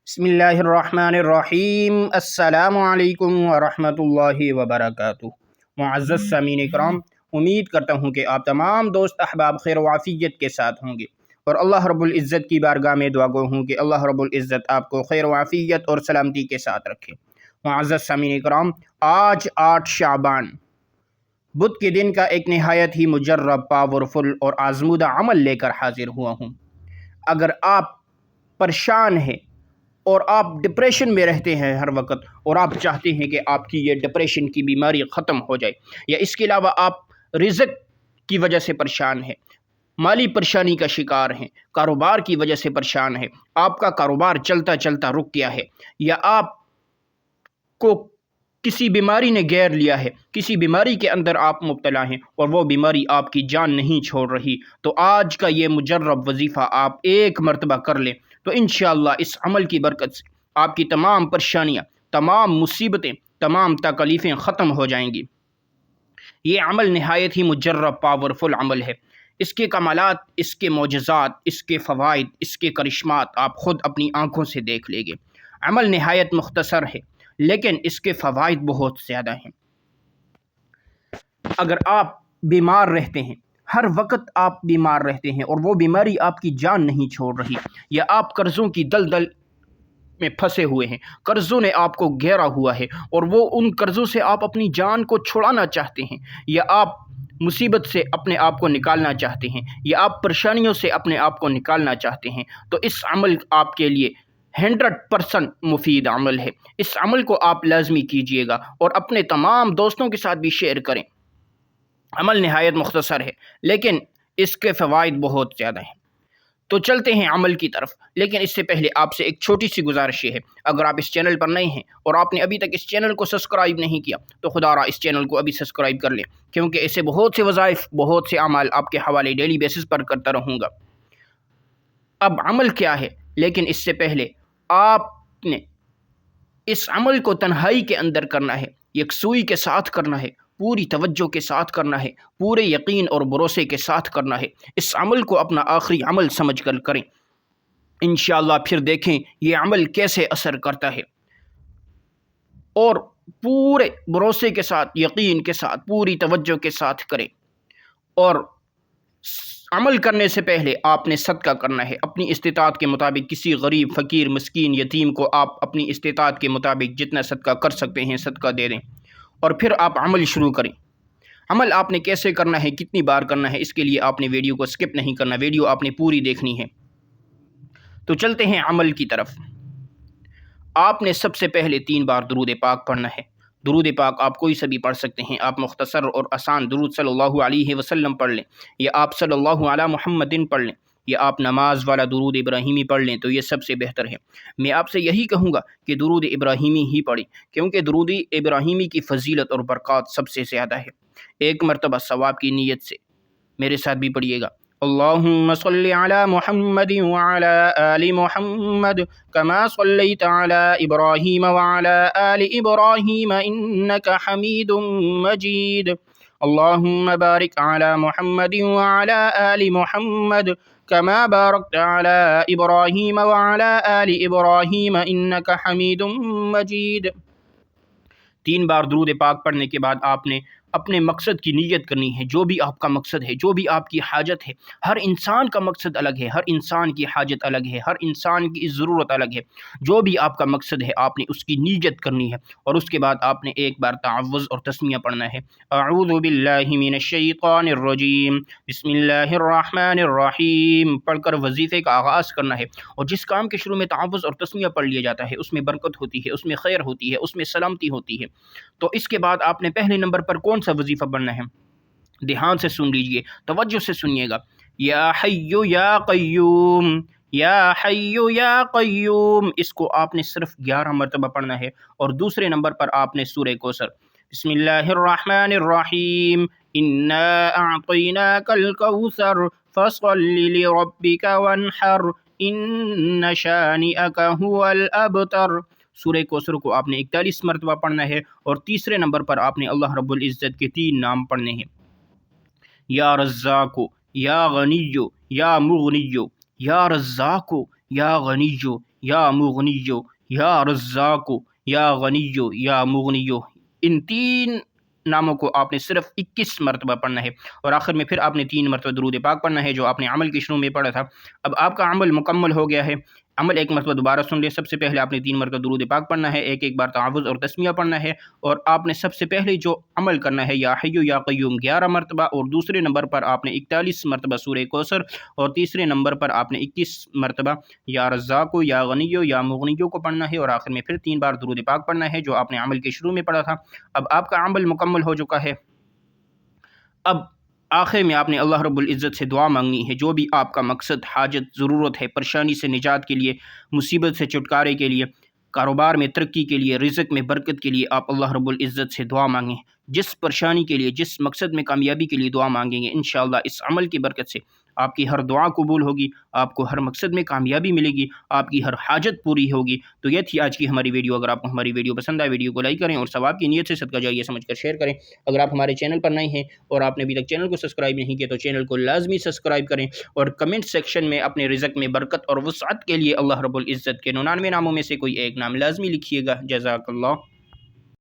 بسم اللہ الرحمن الرحیم۔ السلام علیکم ورحمۃ اللہ وبرکاتہ۔ معزز سامعین اکرام، امید کرتا ہوں کہ آپ تمام دوست احباب خیر و عافیت کے ساتھ ہوں گے، اور اللہ رب العزت کی بارگاہ میں دعا گو ہوں کہ اللہ رب العزت آپ کو خیر و عافیت اور سلامتی کے ساتھ رکھے۔ معزز سامعین اکرام، آج 8 شعبان بدھ کے دن کا ایک نہایت ہی مجرب، پاورفل اور آزمودہ عمل لے کر حاضر ہوا ہوں۔ اگر آپ پریشان ہیں اور آپ ڈپریشن میں رہتے ہیں ہر وقت، اور آپ چاہتے ہیں کہ آپ کی یہ ڈپریشن کی بیماری ختم ہو جائے، یا اس کے علاوہ آپ رزق کی وجہ سے پریشان ہیں، مالی پریشانی کا شکار ہیں، کاروبار کی وجہ سے پریشان ہیں، آپ کا کاروبار چلتا چلتا رک گیا ہے، یا آپ کو کسی بیماری نے گھیر لیا ہے، کسی بیماری کے اندر آپ مبتلا ہیں اور وہ بیماری آپ کی جان نہیں چھوڑ رہی، تو آج کا یہ مجرب وظیفہ آپ ایک مرتبہ کر لیں تو انشاءاللہ اس عمل کی برکت سے آپ کی تمام پریشانیاں، تمام مصیبتیں، تمام تکلیفیں ختم ہو جائیں گی۔ یہ عمل نہایت ہی مجرب، پاورفل عمل ہے۔ اس کے کمالات، اس کے معجزات، اس کے فوائد، اس کے کرشمات آپ خود اپنی آنکھوں سے دیکھ لیں گے۔ عمل نہایت مختصر ہے لیکن اس کے فوائد بہت زیادہ ہیں۔ اگر آپ بیمار رہتے ہیں، ہر وقت آپ بیمار رہتے ہیں اور وہ بیماری آپ کی جان نہیں چھوڑ رہی، یا آپ قرضوں کی دلدل میں پھنسے ہوئے ہیں، قرضوں نے آپ کو گھیرا ہوا ہے اور وہ ان قرضوں سے آپ اپنی جان کو چھڑانا چاہتے ہیں، یا آپ مصیبت سے اپنے آپ کو نکالنا چاہتے ہیں، یا آپ پریشانیوں سے اپنے آپ کو نکالنا چاہتے ہیں، تو اس عمل آپ کے لیے 100% مفید عمل ہے۔ اس عمل کو آپ لازمی کیجئے گا اور اپنے تمام دوستوں کے ساتھ بھی شیئر کریں۔ عمل نہایت مختصر ہے لیکن اس کے فوائد بہت زیادہ ہیں۔ تو چلتے ہیں عمل کی طرف، لیکن اس سے پہلے آپ سے ایک چھوٹی سی گزارش ہے، اگر آپ اس چینل پر نئے ہیں اور آپ نے ابھی تک اس چینل کو سبسکرائب نہیں کیا تو خدا را اس چینل کو ابھی سبسکرائب کر لیں، کیونکہ ایسے بہت سے وظائف، بہت سے اعمال آپ کے حوالے ڈیلی بیسس پر کرتا رہوں گا۔ اب عمل کیا ہے؟ لیکن اس سے پہلے آپ نے اس عمل کو تنہائی کے اندر کرنا ہے، یکسوئی کے ساتھ کرنا ہے، پوری توجہ کے ساتھ کرنا ہے، پورے یقین اور بھروسے کے ساتھ کرنا ہے۔ اس عمل کو اپنا آخری عمل سمجھ کر کریں، انشاءاللہ پھر دیکھیں یہ عمل کیسے اثر کرتا ہے، اور پورے بھروسے کے ساتھ، یقین کے ساتھ، پوری توجہ کے ساتھ کریں۔ اور عمل کرنے سے پہلے آپ نے صدقہ کرنا ہے، اپنی استطاعت کے مطابق کسی غریب، فقیر، مسکین، یتیم کو آپ اپنی استطاعت کے مطابق جتنا صدقہ کر سکتے ہیں صدقہ دے دیں، اور پھر آپ عمل شروع کریں۔ عمل آپ نے کیسے کرنا ہے، کتنی بار کرنا ہے، اس کے لیے آپ نے ویڈیو کو سکپ نہیں کرنا، ویڈیو آپ نے پوری دیکھنی ہے۔ تو چلتے ہیں عمل کی طرف۔ آپ نے سب سے پہلے 3 بار درود پاک پڑھنا ہے۔ درود پاک آپ کوئی سا بھی پڑھ سکتے ہیں، آپ مختصر اور آسان درود صلی اللہ علیہ وسلم پڑھ لیں، یا آپ صلی اللہ علی محمد پڑھ لیں، یا آپ نماز والا درود ابراہیمی پڑھ لیں تو یہ سب سے بہتر ہے۔ میں آپ سے یہی کہوں گا کہ درود ابراہیمی ہی پڑھیں، کیونکہ درود ابراہیمی کی فضیلت اور برکات سب سے زیادہ ہے۔ ایک مرتبہ ثواب کی نیت سے میرے ساتھ بھی پڑھیے گا۔ اللہم صلی علی محمد وعلی آل محمد کما صلیت علی ابراہیم وعلی آل ابراہیم انک حمید مجید۔ اللہم بارک علی محمد وعلی آل محمد کما بارکت علی ابراہیم وعلی آل ابراہیم انک حمید مجید۔ 3 بار درود پاک پڑھنے کے بعد آپ نے اپنے مقصد کی نیت کرنی ہے، جو بھی آپ کا مقصد ہے، جو بھی آپ کی حاجت ہے۔ ہر انسان کا مقصد الگ ہے، ہر انسان کی حاجت الگ ہے، ہر انسان کی ضرورت الگ ہے۔ جو بھی آپ کا مقصد ہے آپ نے اس کی نیت کرنی ہے، اور اس کے بعد آپ نے ایک بار تعوذ اور تسمیہ پڑھنا ہے۔ اعوذ باللہ من الشیطان الرجیم، بسم اللہ الرحمن الرحیم پڑھ کر وظیفے کا آغاز کرنا ہے۔ اور جس کام کے شروع میں تعوذ اور تسمیہ پڑھ لیا جاتا ہے اس میں برکت ہوتی ہے، اس میں خیر ہوتی ہے، اس میں سلامتی ہوتی ہے۔ تو اس کے بعد آپ نے پہلے نمبر پر کون سا وظیفہ پڑھنا ہے؟ دھیان سے سن لیجئے، توجہ سے سنیے گا۔ یا حی یا قیوم، یا حی یا قیوم، اس کو آپ نے صرف 11 مرتبہ پڑھنا ہے۔ اور دوسرے نمبر پر آپ نے سورہ کوثر، بسم اللہ الرحمن الرحیم، انا اعطیناک الکوثر فصل لربک وانحر ان شانئک هو الابتر۔ سورہ کوثر کو آپ نے 41 مرتبہ پڑھنا ہے، اور تیسرے نمبر پر آپ نے اللہ رب العزت کے 3 نام پڑھنے ہیں، یا رزاق، یا غنی، یا مغنی، یا رزاق، یا غنیو یا مغنیو یا رزاقو یا غنیو یا مغنیو، ان 3 ناموں کو آپ نے صرف 21 مرتبہ پڑھنا ہے، اور آخر میں پھر آپ نے 3 مرتبہ درود پاک پڑھنا ہے جو آپ نے عمل کے شروع میں پڑھا تھا۔ اب آپ کا عمل مکمل ہو گیا ہے، عمل ایک مرتبہ دوبارہ سن لیں۔ سب سے پہلے آپ نے 3 مرتبہ درود پاک پڑھنا ہے، ایک بار تعوذ اور تسمیہ پڑھنا ہے، اور آپ نے سب سے پہلے جو عمل کرنا ہے یا حی یا قیوم 11 مرتبہ، اور دوسرے نمبر پر آپ نے 41 مرتبہ سورہ کوثر، اور تیسرے نمبر پر آپ نے 21 مرتبہ یا رزاقو یا غنیو یا مغنیو کو پڑھنا ہے، اور آخر میں پھر 3 بار درود پاک پڑھنا ہے جو آپ نے عمل کے شروع میں پڑھا تھا۔ اب آپ کا عمل مکمل ہو چکا ہے۔ اب آخر میں آپ نے اللہ رب العزت سے دعا مانگنی ہے، جو بھی آپ کا مقصد، حاجت، ضرورت ہے، پریشانی سے نجات کے لیے، مصیبت سے چھٹکارے کے لیے، کاروبار میں ترقی کے لیے، رزق میں برکت کے لیے، آپ اللہ رب العزت سے دعا مانگیں۔ جس پریشانی کے لیے، جس مقصد میں کامیابی کے لیے دعا مانگیں گے، انشاءاللہ اس عمل کی برکت سے آپ کی ہر دعا قبول ہوگی، آپ کو ہر مقصد میں کامیابی ملے گی، آپ کی ہر حاجت پوری ہوگی۔ تو یہ تھی آج کی ہماری ویڈیو۔ اگر آپ کو ہماری ویڈیو پسند آئے، ویڈیو کو لائک کریں اور ثواب کی نیت سے صدقہ جاریہ سمجھ کر شیئر کریں۔ اگر آپ ہمارے چینل پر نئے ہیں اور آپ نے ابھی تک چینل کو سبسکرائب نہیں کیا تو چینل کو لازمی سبسکرائب کریں، اور کمنٹ سیکشن میں اپنے رزق میں برکت اور وسعت کے لیے اللہ رب العزت کے 99 ناموں میں سے کوئی ایک نام لازمی لکھیے گا۔ جزاک اللہ۔